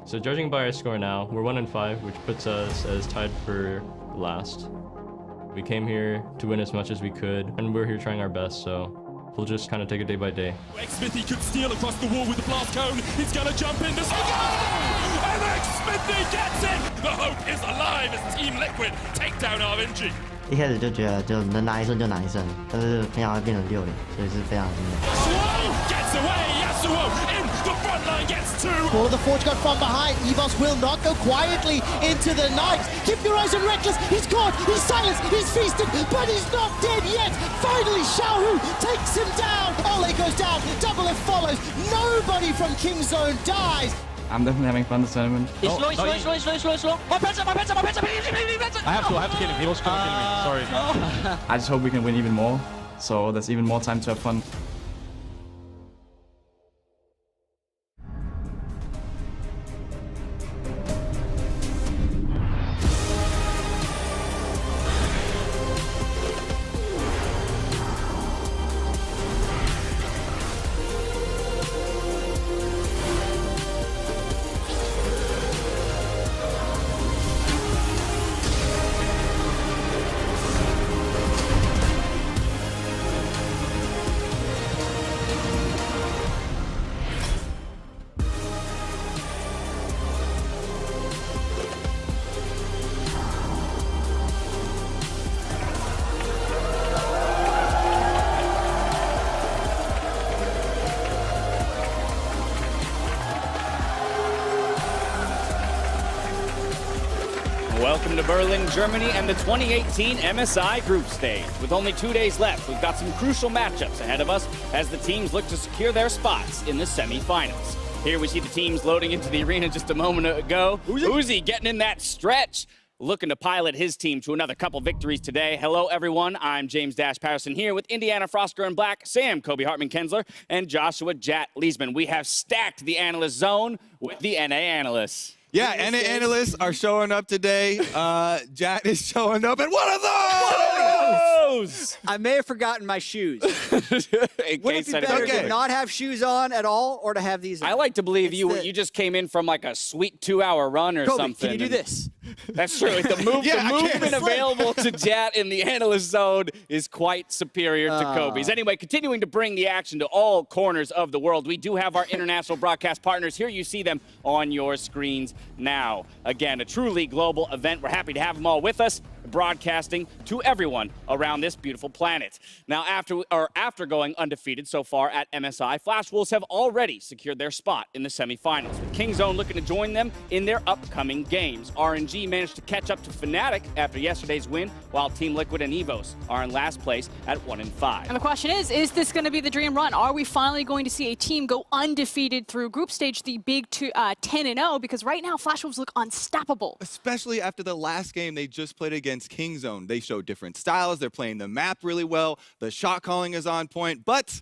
So judging by our score now, we're 1-5, which puts us as tied for last. We came here to win as much as we could, and we're here trying our best, so we'll just kind of take it day by day. Smithy could steal across the wall with the blast cone. He's going to jump in. And Smithy gets it! The hope is alive as Team Liquid take down RNG. 一开始就觉得就能拿1胜就拿1胜，但是没想到变成6连，所以是非常惊讶。Swallow gets away. Yasuo in the front line gets 2. All of the Forge got from behind. Evos will not go quietly into the night. Keep your eyes on Reckless. He's caught. He's silenced. He's feasted, but he's not dead yet. Finally, Xiaohu takes him down. Ole goes down. Double F follows. Nobody from Kingzone dies. I'm definitely having fun this tournament. He's slow. My pets. I have to kill him. He was gonna kill me. Sorry. I just hope we can win even more, so there's even more time to have fun. Welcome to Berlin, Germany, and the 2018 MSI Group Stage. With only 2 days left, we've got some crucial matchups ahead of us as the teams look to secure their spots in the semifinals. Here we see the teams loading into the arena just a moment ago. Uzi getting in that stretch, looking to pilot his team to another couple victories today. Hello, everyone. I'm James Dash Patterson here with Indiana Frosker in black, Sam Kobe Hartman-Kensler, and Joshua Jat Leesman. We have stacked the analyst zone with the NA analysts. Yeah, NA analysts are showing up today. Jat is showing up, and what are those? I may have forgotten my shoes. In Would it case be better anybody- to not have shoes on at all, or to have these on? I like to believe you just came in from like a sweet 2-hour run or Kobe, something. can you do this? That's true. The movement available to Jat in the analyst zone is quite superior to Kobe's. Anyway, continuing to bring the action to all corners of the world, we do have our international broadcast partners. Here you see them on your screens now. Again, a truly global event. We're happy to have them all with us, broadcasting to everyone around this beautiful planet. Now, after going undefeated so far at MSI, Flash Wolves have already secured their spot in the semifinals, with Kingzone looking to join them in their upcoming games. RNG managed to catch up to Fnatic after yesterday's win, while Team Liquid and EVOS are in last place at 1-5. And the question is this going to be the dream run? Are we finally going to see a team go undefeated through group stage, the big 10-0? Because right now, Flash Wolves look unstoppable. Especially after the last game they just played against Kingzone. They showed different styles. They're playing the map really well. The shot calling is on point, but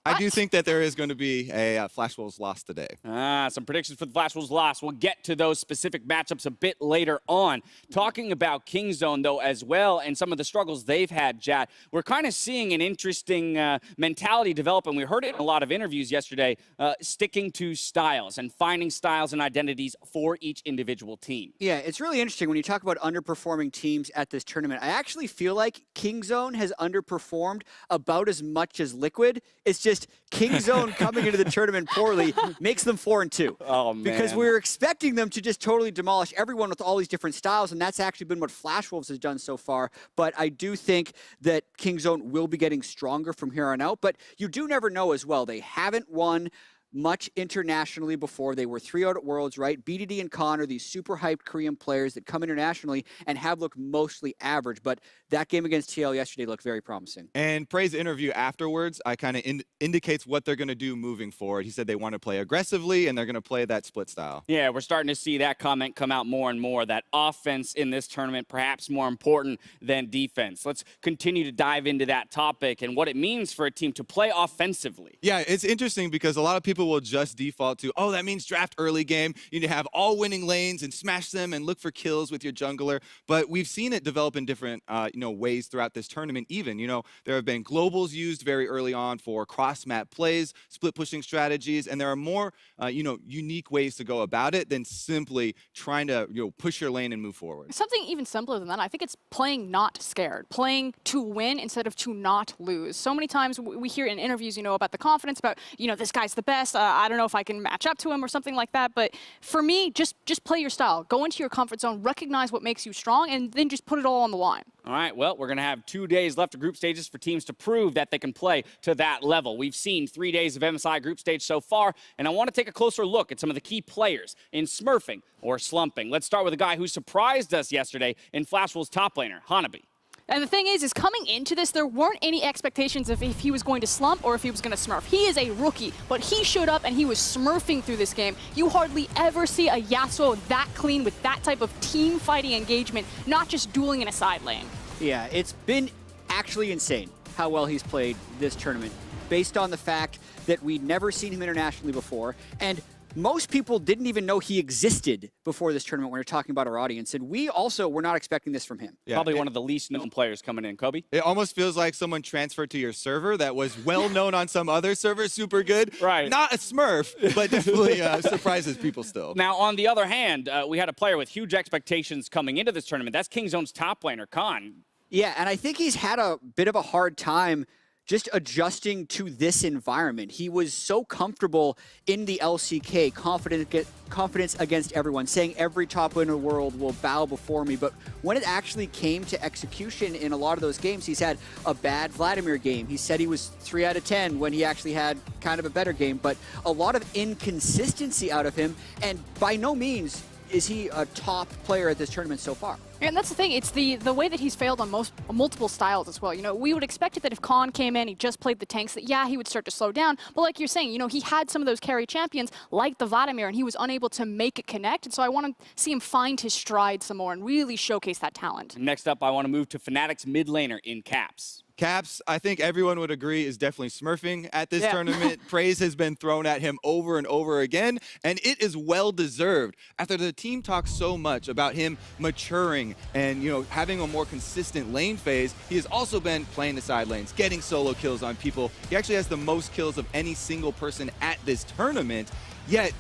I do think that there is going to be a Flash Wolves loss today. Some predictions for the Flash Wolves loss. We'll get to those specific matchups a bit later on. Talking about Kingzone, though, as well, and some of the struggles they've had, Jat, we're kind of seeing an interesting mentality develop, and we heard it in a lot of interviews yesterday, sticking to styles and finding styles and identities for each individual team. Yeah, it's really interesting when you talk about underperforming teams at this tournament. I actually feel like Kingzone has underperformed about as much as Liquid. It's just Kingzone coming into the tournament poorly makes them 4-2. Oh, man. Because we were expecting them to just totally demolish everyone with all these different styles, and that's actually been what Flash Wolves has done so far. But I do think that Kingzone will be getting stronger from here on out. But you do never know as well. They haven't won much internationally before. They were 3-0 at Worlds, right? BDD and Khan are these super hyped Korean players that come internationally and have looked mostly average, but that game against TL yesterday looked very promising. And Prey's interview afterwards, I kind of indicates what they're going to do moving forward. He said they want to play aggressively and they're going to play that split style. Yeah, we're starting to see that comment come out more and more, that offense in this tournament perhaps more important than defense. Let's continue to dive into that topic and what it means for a team to play offensively. Yeah, it's interesting because a lot of people people will just default to, oh, that means draft early game. You need to have all winning lanes and smash them and look for kills with your jungler. But we've seen it develop in different ways throughout this tournament even. There have been globals used very early on for cross-map plays, split pushing strategies, and there are more unique ways to go about it than simply trying to push your lane and move forward. Something even simpler than that, I think it's playing not scared, playing to win instead of to not lose. So many times we hear in interviews, about the confidence, about, this guy's the best, I don't know if I can match up to him or something like that. But for me, just play your style. Go into your comfort zone, recognize what makes you strong, and then just put it all on the line. All right, well, we're going to have 2 days left of group stages for teams to prove that they can play to that level. We've seen 3 days of MSI group stage so far, and I want to take a closer look at some of the key players in smurfing or slumping. Let's start with a guy who surprised us yesterday in Flashwolves top laner, Hanabi. And the thing is coming into this, there weren't any expectations of if he was going to slump or if he was going to smurf. He is a rookie, but he showed up and he was smurfing through this game. You hardly ever see a Yasuo that clean with that type of team fighting engagement, not just dueling in a side lane. Yeah, it's been actually insane how well he's played this tournament, based on the fact that we'd never seen him internationally before, and most people didn't even know he existed before this tournament when we're talking about our audience, and we also were not expecting this from him. Yeah, probably one of the least known players coming in. Kobe? It almost feels like someone transferred to your server that was well known on some other server, super good. Right. Not a smurf, but definitely surprises people still. Now, on the other hand, we had a player with huge expectations coming into this tournament. That's Kingzone's top laner, Khan. Yeah, and I think he's had a bit of a hard time just adjusting to this environment. He was so comfortable in the LCK, confidence against everyone, saying every top laner in the world will bow before me. But when it actually came to execution in a lot of those games, he's had a bad Vladimir game. He said he was 3 out of 10 when he actually had kind of a better game, but a lot of inconsistency out of him, and by no means is he a top player at this tournament so far. And that's the thing, it's the way that he's failed on multiple styles as well. We would expect it that if Khan came in, he just played the tanks, that yeah, he would start to slow down. But like you're saying, he had some of those carry champions like the Vladimir, and he was unable to make it connect. And so I want to see him find his stride some more and really showcase that talent. Next up, I want to move to Fnatic's mid laner in Caps. Caps, I think everyone would agree, is definitely smurfing at this tournament. Praise has been thrown at him over and over again, and it is well-deserved. After the team talks so much about him maturing and, having a more consistent lane phase, he has also been playing the side lanes, getting solo kills on people. He actually has the most kills of any single person at this tournament. Yet,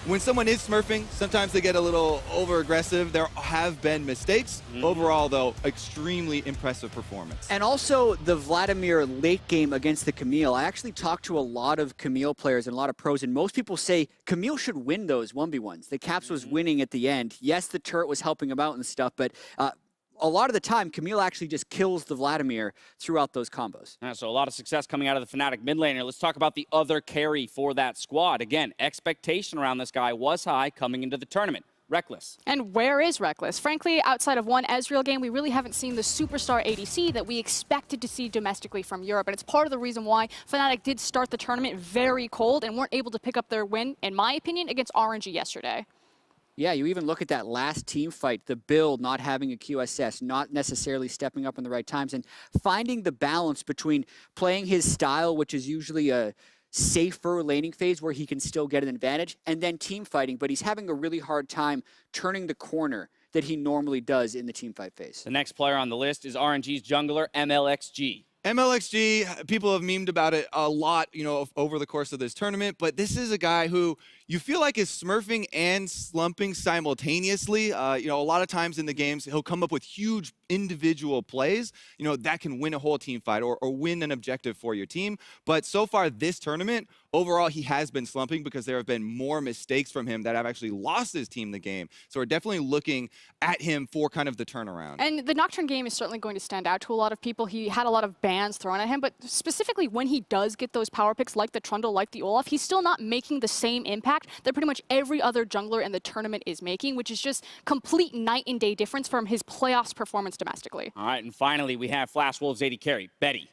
when someone is smurfing, sometimes they get a little over-aggressive. There have been mistakes. Overall, though, extremely impressive performance. And also the Vladimir late game against the Camille. I actually talked to a lot of Camille players and a lot of pros, and most people say Camille should win those 1v1s. The Caps was winning at the end. Yes, the turret was helping him out and stuff, but a lot of the time, Camille actually just kills the Vladimir throughout those combos. So a lot of success coming out of the Fnatic mid laner. Let's talk about the other carry for that squad. Again, expectation around this guy was high coming into the tournament. Reckless. And where is Reckless? Frankly, outside of one Ezreal game, we really haven't seen the superstar ADC that we expected to see domestically from Europe. And it's part of the reason why Fnatic did start the tournament very cold and weren't able to pick up their win, in my opinion, against RNG yesterday. Yeah, you even look at that last team fight, the build not having a QSS, not necessarily stepping up in the right times, and finding the balance between playing his style, which is usually a safer laning phase where he can still get an advantage, and then team fighting, but he's having a really hard time turning the corner that he normally does in the team fight phase. The next player on the list is RNG's jungler, MLXG. MLXG, people have memed about it a lot, over the course of this tournament, but this is a guy who you feel like is smurfing and slumping simultaneously. A lot of times in the games, he'll come up with huge individual plays, that can win a whole team fight or win an objective for your team. But so far this tournament, overall, he has been slumping because there have been more mistakes from him that have actually lost his team the game. So we're definitely looking at him for kind of the turnaround. And the Nocturne game is certainly going to stand out to a lot of people. He had a lot of bans thrown at him, but specifically when he does get those power picks like the Trundle, like the Olaf, he's still not making the same impact that pretty much every other jungler in the tournament is making, which is just complete night and day difference from his playoffs performance domestically. All right, and finally we have Flashwolves AD carry, Betty.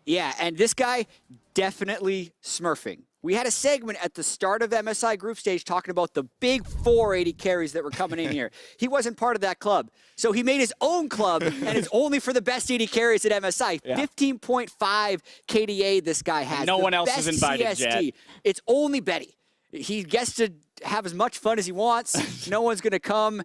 Yeah, and this guy definitely smurfing. We had a segment at the start of MSI group stage talking about the big 480 carries that were coming in here. He wasn't part of that club. So he made his own club, and it's only for the best 80 carries at MSI. Yeah. 15.5 KDA this guy has. No the one else best is invited, CST. Jet. It's only Betty. He gets to have as much fun as he wants. No one's going to come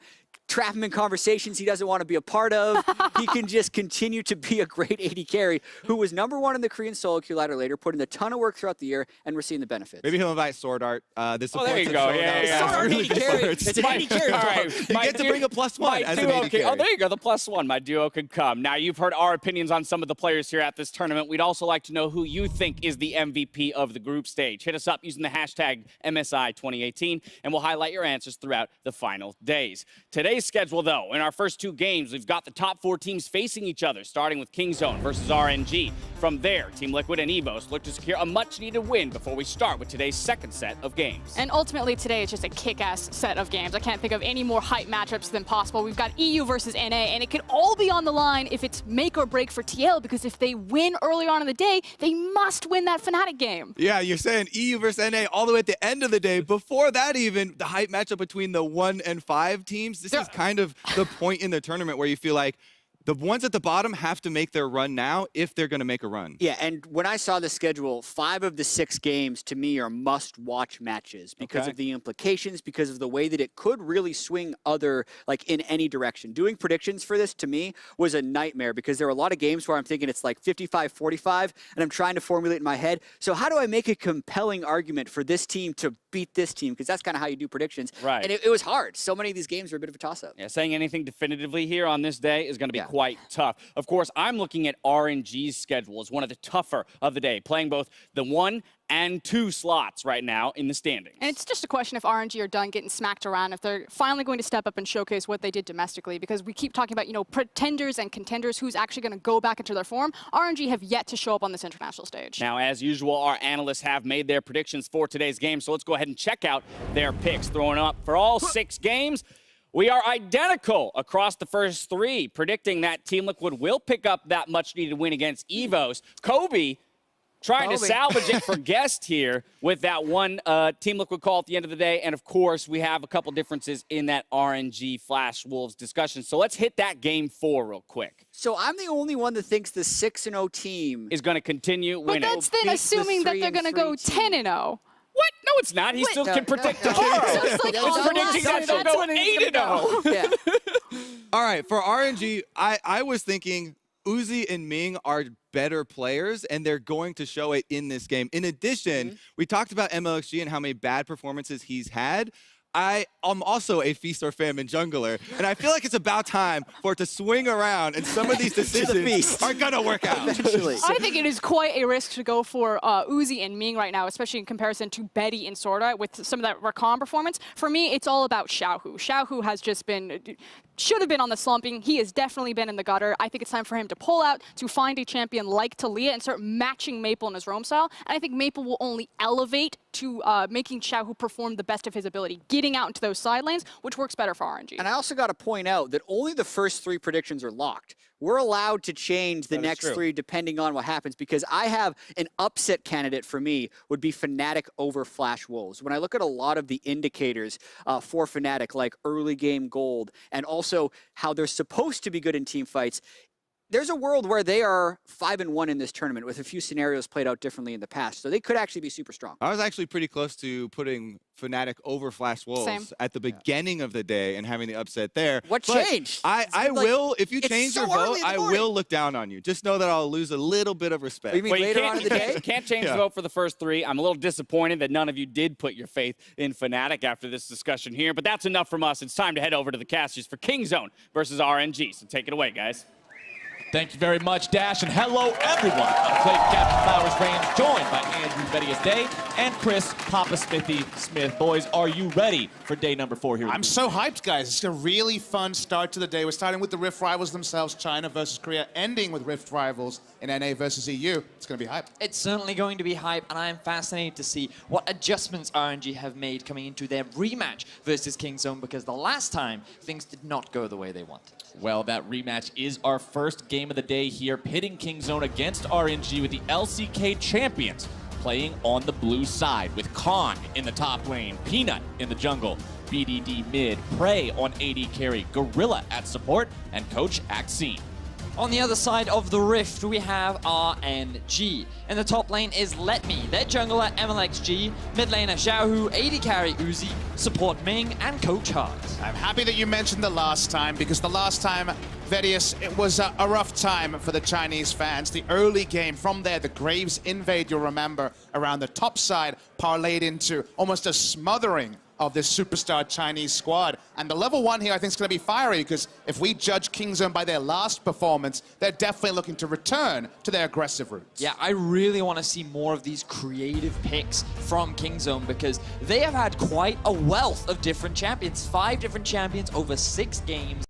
trap him in conversations he doesn't want to be a part of. He can just continue to be a great 80 carry who was #1 in the Korean solo queue ladder later, put in a ton of work throughout the year, and we're seeing the benefits. Maybe he'll invite Sword Art. This there you go. Yeah. Sword Art 80 carry. It's an 80 carry. All right. You get to bring a +1 as an 80 carry. Oh, there you go. The +1. My duo could come. Now, you've heard our opinions on some of the players here at this tournament. We'd also like to know who you think is the MVP of the group stage. Hit us up using the hashtag MSI2018, and we'll highlight your answers throughout the final days. Today's schedule, though, in our first 2 games, we've got the top 4 teams facing each other, starting with Kingzone versus RNG. From there, Team Liquid and EVOS look to secure a much-needed win before we start with today's second set of games. And ultimately, today is just a kick-ass set of games. I can't think of any more hype matchups than possible. We've got EU versus NA, and it could all be on the line if it's make or break for TL, because if they win earlier on in the day, they must win that Fnatic game. Yeah, you're saying EU versus NA all the way at the end of the day. Before that even, the hype matchup between the 1 and 5 teams, this is kind of the point in the tournament where you feel like the ones at the bottom have to make their run now if they're going to make a run. Yeah, and when I saw the schedule, 5 of the 6 games to me are must-watch matches because of the implications, because of the way that it could really swing in any direction. Doing predictions for this, to me, was a nightmare because there are a lot of games where I'm thinking it's like 55-45, and I'm trying to formulate in my head, so how do I make a compelling argument for this team to beat this team? Because that's kind of how you do predictions. Right. And it was hard. So many of these games were a bit of a toss-up. Yeah, saying anything definitively here on this day is going to be quite tough. Of course, I'm looking at RNG's schedule as one of the tougher of the day, playing both the 1 and 2 slots right now in the standings. And it's just a question if RNG are done getting smacked around, if they're finally going to step up and showcase what they did domestically, because we keep talking about, pretenders and contenders, who's actually going to go back into their form. RNG have yet to show up on this international stage. Now, as usual, our analysts have made their predictions for today's game, so let's go ahead and check out their picks. Throwing up for all 6 games. We are identical across the first 3, predicting that Team Liquid will pick up that much-needed win against EVOS. Kobe trying to salvage it for guest here with that one Team Liquid call at the end of the day. And, of course, we have a couple differences in that RNG Flash Wolves discussion. So let's hit that game 4 real quick. So I'm the only one that thinks the 6-0 team is going to continue winning. But that's then assuming that they're going to go 10-0. What? No, it's not. He still can predict tomorrow. It's predicting that they'll go 8-0. Yeah. All right, for RNG, I was thinking Uzi and Ming are better players, and they're going to show it in this game. In addition, we talked about MLXG and how many bad performances he's had. I'm also a Feast or Famine jungler, and I feel like it's about time for it to swing around, and some of these decisions are going to work out. Eventually. I think it is quite a risk to go for Uzi and Ming right now, especially in comparison to Betty and Sorda with some of that Rakan performance. For me, it's all about Xiaohu. Xiaohu has just been, should have been on the slumping. He has definitely been in the gutter. I think it's time for him to pull out, to find a champion like Talia and start matching Maple in his roam style. And I think Maple will only elevate to making Xiaohu perform the best of his ability, getting out into those side lanes, which works better for RNG. And I also got to point out that only the first 3 predictions are locked. We're allowed to change the next 3 depending on what happens, because I have an upset candidate for me would be Fnatic over Flash Wolves. When I look at a lot of the indicators for Fnatic, like early game gold, and also how they're supposed to be good in team fights, there's a world where they are 5-1 in this tournament with a few scenarios played out differently in the past. So they could actually be super strong. I was actually pretty close to putting Fnatic over Flash Wolves at the beginning of the day and having the upset there. What changed? I will, if you change your vote, I will look down on you. Just know that I'll lose a little bit of respect. You mean later on in the day? You can't change the vote for the first 3. I'm a little disappointed that none of you did put your faith in Fnatic after this discussion here, but that's enough from us. It's time to head over to the casters for Kingzone versus RNG. So take it away, guys. Thank you very much, Dash, and hello, everyone. I'm Clay Captain Flowers Reigns, joined by Andrew Bettius Day and Chris Papa Smithy Smith. Boys, are you ready for day number 4 here? I'm so hyped, guys. It's a really fun start to the day. We're starting with the Rift rivals themselves, China versus Korea, ending with Rift rivals in NA versus EU. It's going to be hype. It's certainly going to be hype, and I am fascinated to see what adjustments RNG have made coming into their rematch versus Kingzone, because the last time, things did not go the way they wanted. Well, that rematch is our first game of the day here, pitting Kingzone against RNG with the LCK champions playing on the blue side with Khan in the top lane, Peanut in the jungle, BDD mid, Prey on AD carry, Gorilla at support, and Coach Axine. On the other side of the rift, we have RNG. In the top lane is Letme, their jungler MLXG, mid laner Xiaohu, AD carry Uzi, support Ming, and Coach Hart. I'm happy that you mentioned the last time, because the last time, Vedius, it was a rough time for the Chinese fans. The early game, from there, the Graves invade, you'll remember, around the top side, parlayed into almost a smothering of this superstar Chinese squad. And the level 1 here, I think, is going to be fiery, because if we judge Kingzone by their last performance, they're definitely looking to return to their aggressive roots. Yeah, I really want to see more of these creative picks from Kingzone, because they have had quite a wealth of different champions. 5 different champions over 6 games.